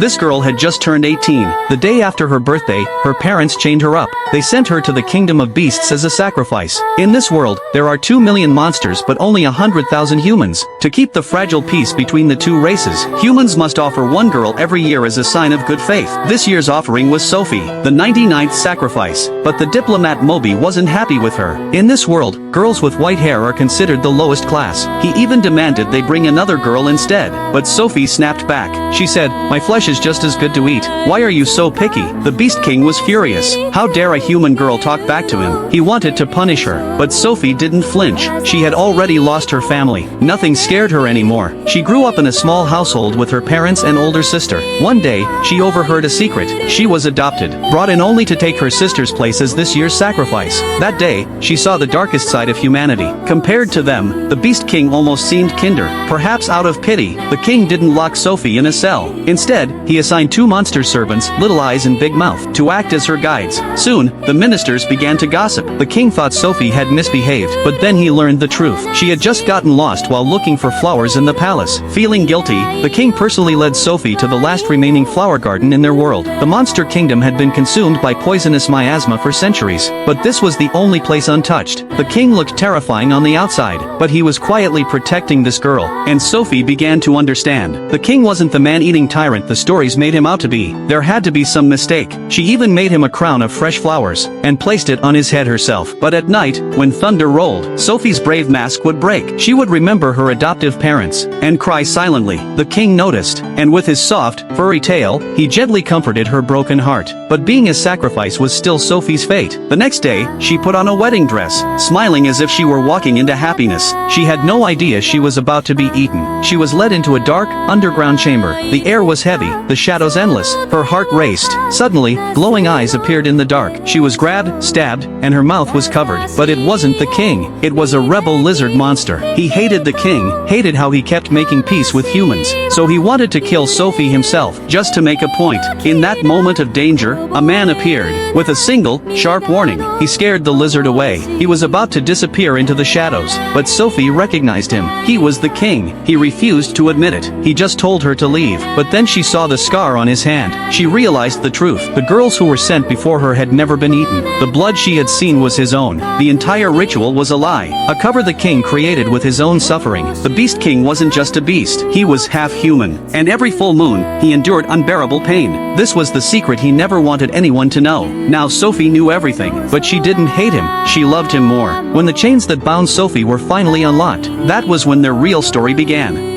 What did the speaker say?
This girl had just turned 18. The day after her birthday, her parents chained her up. They sent her to the kingdom of beasts as a sacrifice. In this world, there are 2 million monsters but only 100,000 humans. To keep the fragile peace between the two races, humans must offer one girl every year as a sign of good faith. This year's offering was Sophie, the 99th sacrifice. But the diplomat Moby wasn't happy with her. In this world, girls with white hair are considered the lowest class. He even demanded they bring another girl instead. But Sophie snapped back. She said, "My flesh is just as good to eat. Why are you so picky?" The Beast King was furious. How dare a human girl talk back to him? He wanted to punish her. But Sophie didn't flinch. She had already lost her family. Nothing scared her anymore. She grew up in a small household with her parents and older sister. One day, she overheard a secret. She was adopted, brought in only to take her sister's place as this year's sacrifice. That day, she saw the darkest side of humanity. Compared to them, the Beast King almost seemed kinder. Perhaps out of pity, the king didn't lock Sophie in a cell. Instead, he assigned 2 monster servants, Little Eyes and Big Mouth, to act as her guides. Soon, the ministers began to gossip. The king thought Sophie had misbehaved, but then he learned the truth. She had just gotten lost while looking for flowers in the palace. Feeling guilty, the king personally led Sophie to the last remaining flower garden in their world. The monster kingdom had been consumed by poisonous miasma for centuries, but this was the only place untouched. The king looked terrifying on the outside, but he was quietly protecting this girl, and Sophie began to understand. The king wasn't the man-eating tyrant the stories made him out to be. There had to be some mistake. She even made him a crown of fresh flowers, and placed it on his head herself. But at night, when thunder rolled, Sophie's brave mask would break. She would remember her adoptive parents, and cry silently. The king noticed, and with his soft, furry tail, he gently comforted her broken heart. But being a sacrifice was still Sophie's fate. The next day, she put on a wedding dress, smiling as if she were walking into happiness. She had no idea she was about to be eaten. She was led into a dark, underground chamber. The air was heavy, the shadows endless. Her heart raced. Suddenly, glowing eyes appeared in the dark. She was grabbed, stabbed, and her mouth was covered. But it wasn't the king. It was a rebel lizard monster. He hated the king, hated how he kept making peace with humans. So he wanted to kill Sophie himself, just to make a point. In that moment of danger, a man appeared. With a single, sharp warning, he scared the lizard away. He was about to disappear into the shadows, but Sophie recognized him. He was the king. He refused to admit it. He just told her to leave. But then she saw the scar on his hand. She realized the truth. The girls who were sent before her had never been eaten. The blood she had seen was his own. The entire ritual was a lie. A cover the king created with his own suffering. The Beast King wasn't just a beast. He was half human. And every full moon, he endured unbearable pain. This was the secret he never wanted anyone to know. Now Sophie knew everything, but she didn't hate him. She loved him more. When the chains that bound Sophie were finally unlocked, that was when their real story began.